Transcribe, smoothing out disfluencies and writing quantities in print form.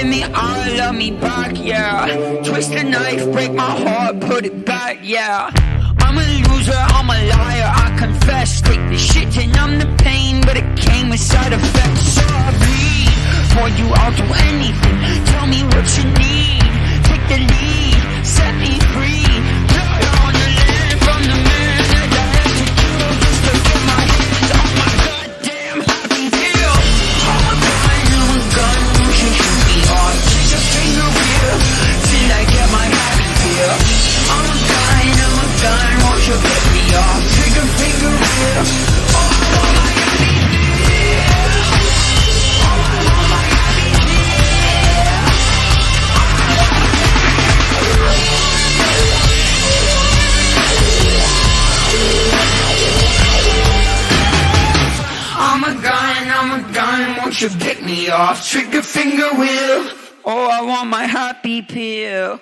give me all of me back, yeah. Twist the knife, break my heart, put it back, yeah. I'm a loser, I'm a liar, I confess. Take the shit and I'm the pain, but it came with side effects. Sorry, for you I'll do anything. Tell me what you need, take the lead, set me free. Blood on the land from the man that I had to kill just to get my hands on my goddamn happy pill. I'm a gun, you should shoot me off. Take a finger wheel till I get my happy pill. I'm a gun, won't you pick me off? Take a finger wheel. Oh, I want my happy pill. Oh, I want my happy pill. I'm a gun, won't you pick me off? Trigger finger wheel. Oh, I want my happy pill.